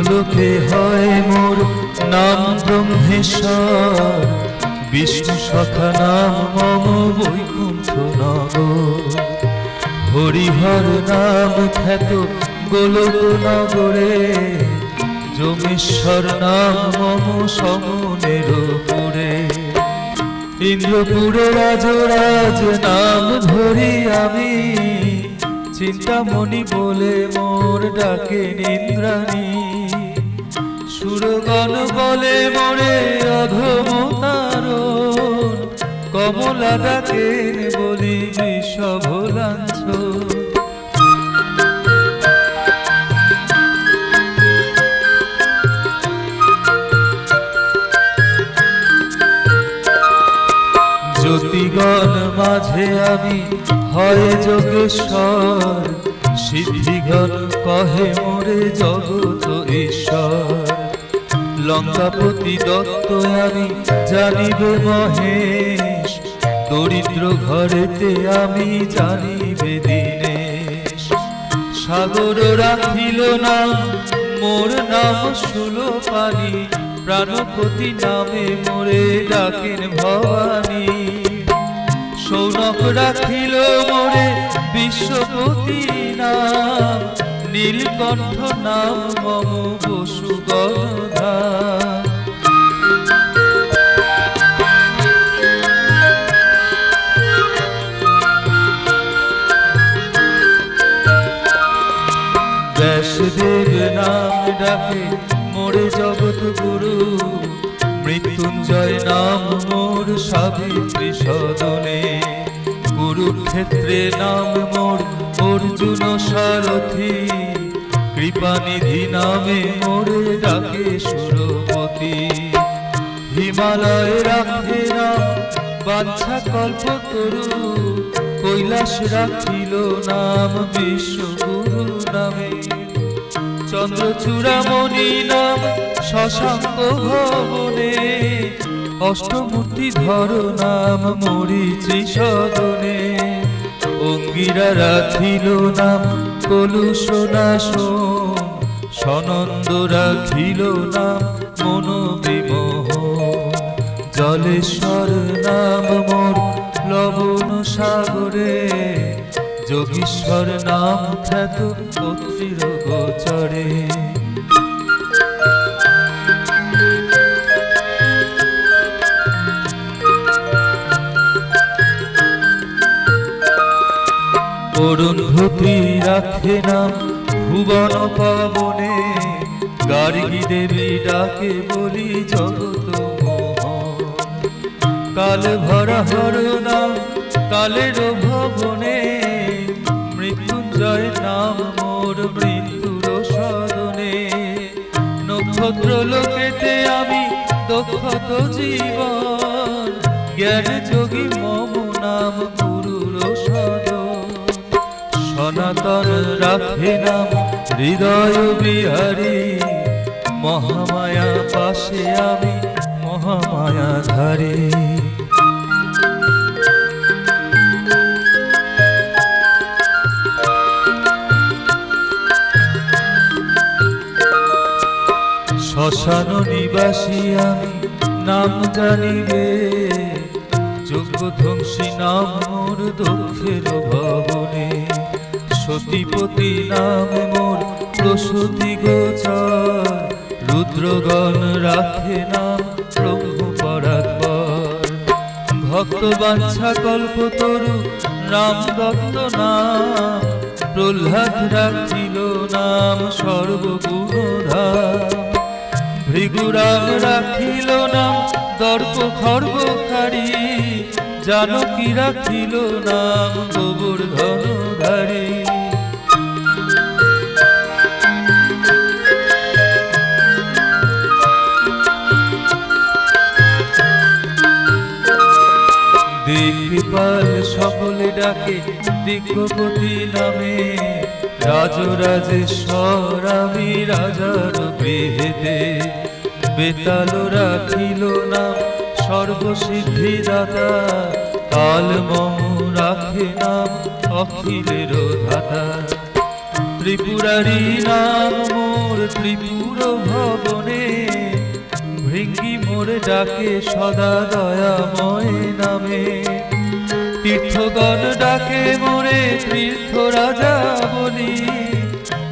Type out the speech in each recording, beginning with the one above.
লোকে হয় মোর নাম ব্রহ্মেশ্বর, বিষ্ণু সখা নাম মম বৈকুণ্ঠ নগর। হরিহর নাম খ্যাত গোলক নগরে, যমেশ্বর নাম মম সমনের পুরে। ইন্দ্রপুরে রাজরাজ নাম ধরি আমি, চিন্তামণি বলে মোর ডাকে ইন্দ্রাণী। সুরগণ বলে মোরে অধমতারণ, কমলা ডাকেন বলি বৃষভ লাঞ্ছন। জ্যোতিগণ মাঝে আমি হয় যোগেশ্বর, সিদ্ধিগণ কহে মোরে জগত ঈশ্বর। লঙ্কাপতি দত্ত আমি জানিবে মহেশ, দরিদ্র ঘরেতে আমি জানিবে দীনেশ। সাগর রাখিল নাম মোর নাম শূলপাণি, প্রাণপতি নামে মোরে ডাকেন ভবানী। সৌনক রাখিল মোরে বিশ্বপতি নাম, নীলকণ্ঠ নাম মম বসুগণধাম। ব্যাসদেব নাম ডাকে মোরে জগৎ গুরু, মৃত্যুঞ্জয় নাম মোর সাবিত্রী সদনে। কুরুক্ষেত্রে নাম মোর অর্জুন সারথি, কৃপানিধি নামে মোরে ডাকে সুরপতি। হিমালয় রাখে নাম বাঞ্ছা কল্পতরু, কৈলাস রাখিল নাম বিশ্বগুরু নামে। চন্দ্রচূড়ামণি নাম শশাঙ্ক ভবনে, অষ্টমূর্তি ধর নাম মরীচি সদনে। অঙ্গিরা রাখিল নাম কলুষ নাশন, সনন্দ রাখিল নাম মনোবিমোহন। জলেশ্বর নাম মোর লবণ সাগরে, যোগীশ্বর নাম খ্যাত পত্রীর গোচরে। অরুন্ধতী রাখে নাম ভুবন পাবনে, গার্গী দেবী ডাকে বলি জগত মোহন। কাল ভরা হর নাম কালের ভবনে, মৃত্যুঞ্জয় নাম মোর মৃত্যুর সদনে। নক্ষত্র লোকেতে আমি দক্ষত জীবন, জ্ঞান যোগী মম নাম গুরুর সদন। সনাতন রাখে নাম হৃদয় বিহারী, মহামায়া পাশে আমি মহামায়া ধারী। শ্মশান নিবাসী আমি নাম জানিবে, যজ্ঞধ্বংসী নাম মোর দক্ষের ভবনে। সতীপতি নাম মোর প্রসূতি গোচর, রুদ্রগণ রাখে নাম ব্রহ্ম পরাৎপর। ভক্ত বাঞ্ছা কল্পতরু রাম দত্ত নাম, প্রহ্লাদ রাখিল নাম সর্বগুণধাম। ভৃগুরাম রাখিল নাম দর্প খর্বকারী, জানকী রাখিল নাম গোবর্ধনধারী। দিকপাল সকলে ডাকে দিগ্গপতি নামে, রাজরাজেশ্বর আমি রাজার গৃহেতে। বেতাল রাখিল নাম সর্বসিদ্ধিদাতা, তাল মম রাখে নাম অখিলের ধাতা। ত্রিপুরারি নাম মোর ত্রিপুর ভবনে, ভৃঙ্গি মোরে ডাকে সদা দয়াময় নামে। তীর্থগণ ডাকে মোরে তীর্থ রাজা বলি,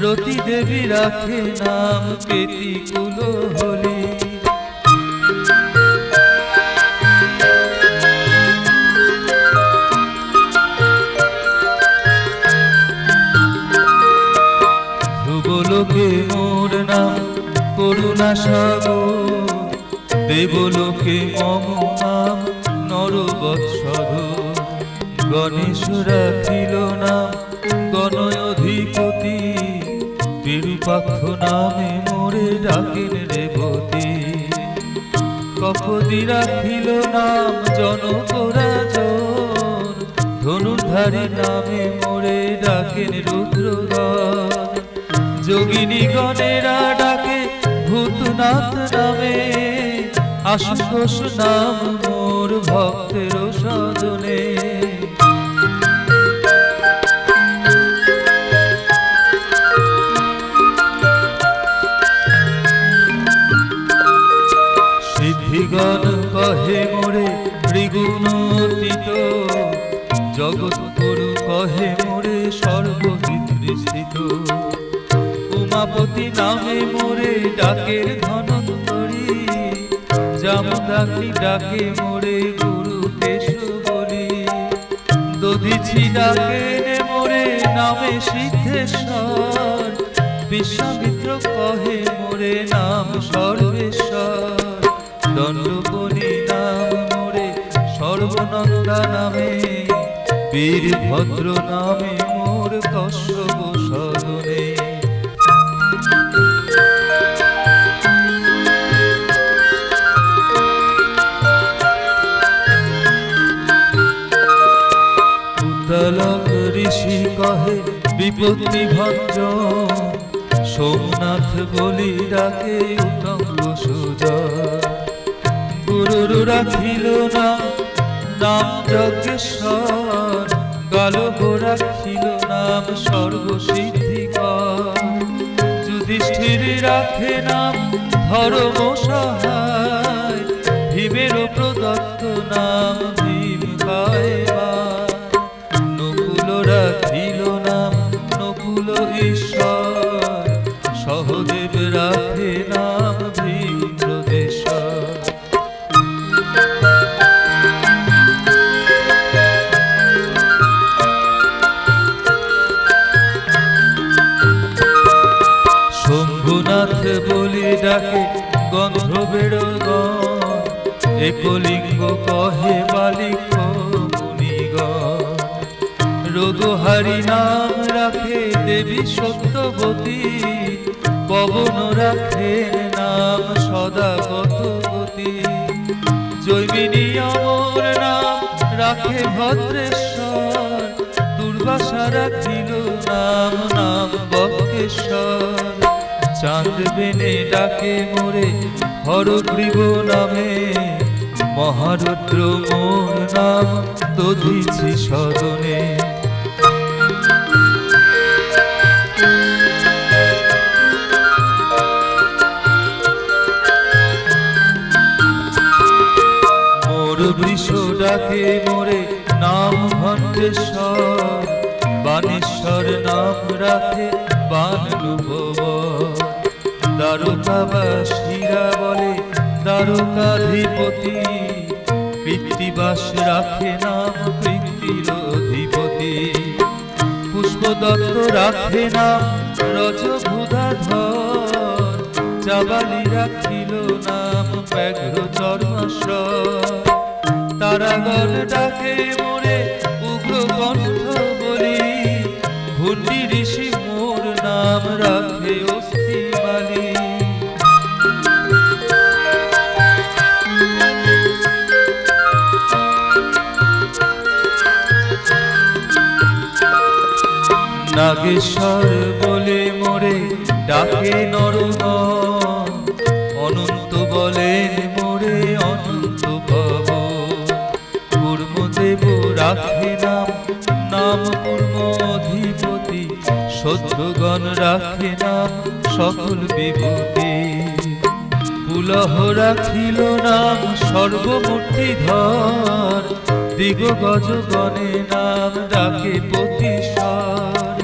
রতি দেবী রাখে নাম পেটিকুল হলি। ধ্রুবলোকে মোর নাম করুণা সাগর, দেবলোকে মম নাম নরবৎসধর। গণেশ রাখিল নাম গণয়ধিপতি, বিরূপাক্ষ নামে মোরে ডাকেন রেবতী। কপদি রাখিল নাম জনক রাজন, ধনুর্ধারী নামে মোরে ডাকেন রুদ্রগণ। যোগিনী গণেরা ডাকে ভূতনাথ নামে, আশুতোষ নাম মোর ভক্তের সজনে। সিদ্ধিগণ কহে মোরে ত্রিগুণাতীত, জগৎগুরু কহে মোরে সর্ববিদৃষ্টিত। উমাপতি নামে মোরে ডাকের ধনন্তরী, জামদাগ্নি ডাকে মোরে গুরু কেশবলী। দধিছি ডাকে মোরে নামে সিদ্ধেশ্বর, বিশ্বামিত্র কহে মোরে নাম সর্বেশ্বর। দণ্ডপনি নাম মোরে সর্বনন্দা নামে, বীরভদ্র নামে মোর কশ্যপ সদনে। উদ্দালক ঋষি কহে বিপত্তি ভঞ্জন, সোমনাথ বলি ডাকে উত্তঙ্গ সুজন। গুরুর রাখিল নাম যজ্ঞেশ্বর, গালব রাখিল নাম সর্বসিদ্ধিকর। যুধিষ্ঠির রাখে নাম ধর্ম সহায়, ভীমের প্রদত্ত নাম ভীম কায়বান। নকুল রাখিল নাম নকুল ঈশ্বর, সহদেব রাখে নাম ভীম প্রদেশ্বর। শম্ভুনাথ বলি ডাকে গন্ধর্বের গণ, একলিঙ্গ কহে বালিক মুনিগণ। রোদহারি নাম রাখে দেবী সত্যবতী, পবন রাখেন নাম সদাগত গতি। জৈমিনী অমর নাম রাখে ভদ্রেশ্বর, দুর্বাসা রাখিল নাম বক্রেশ্বর। চাঁদ বেনে ডাকে মোরে হরগ্রীব নামে, মহারুদ্র মোর নাম দধিছি সদনে। মোর বৃষ ডাকে মোরে নাম ঘণ্টেশ্বর, বানেশ্বর নাম রাখে বানলুভবর। দ্বারকাবাসীরা বলে দ্বারকাধিপতি, কৃত্তিবাস রাখে নাম কৃত্তির অধিপতি। পুষ্পদত্ত রাখে নাম রজভূধাধর, চাবালি রাখিল নাম ব্যাঘ্র চর্মাশ্বর। তারাগণ ডাকে মোরে উগ্র কণ্ঠ বলি, ভুন্ডি ঋষি মোর নাম রাখে অস্থিমালি। নাগেশ্বর বলে মোরে ডাকে নরগণ, অনন্ত বলেন মোরে অনন্ত ভব। কুর্মদেব রাখে নাম কূর্ম অধিপতি, সত্যগণ রাখে নাম সকল বিভূতি। পুলহ রাখিল নাম সর্বমূর্তিধর, দিগ গজ গণে নাম ডাকে পতিশ্বর।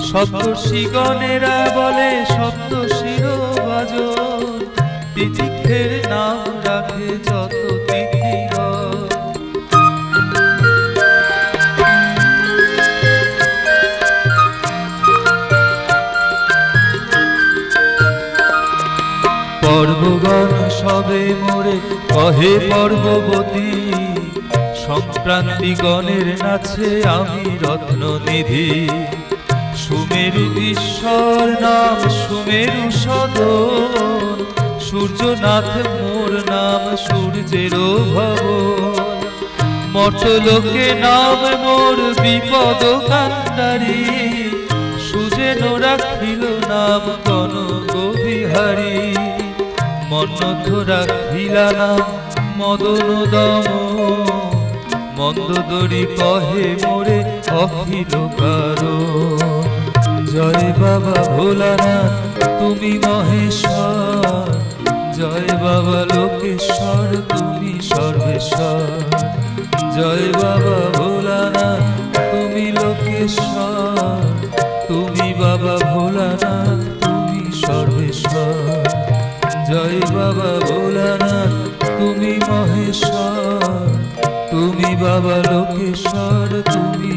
সপ্তর্ষিগণেরা বলে সপ্ত শিরোবাজন, তিতিক্ষের নাম রাখে যত তিথিগণ। পর্বগণ সবে মোরে কহে পর্ববতী, সংক্রান্তি গণের নাচে আমি রত্ননিধি। সুমেরু ঈশ্বর নাম সুমেরু সদন, সূর্যনাথ মোর নাম সূর্যের ভবন। মর্তলোকে নাম মোর বিপদ কান্ডারি, সুজেন রাখিল নাম কনক বিহারী। মন্মথ রাখিলা নাম মদন দম, মন্দোদরী কহে মোরে অখিল কারণ। জয় বাবা ভোলানাথ তুমি মহেশ্বর, জয় বাবা লোকেশ্বর তুমি সর্বেশ্বর। জয় বাবা ভোলানাথ তুমি লোকেশ্বর, তুমি বাবা ভোলানাথ তুমি সর্বেশ্বর। জয় বাবা ভোলানাথ তুমি মহেশ্বর, তুমি বাবা লোকেশ্বর তুমি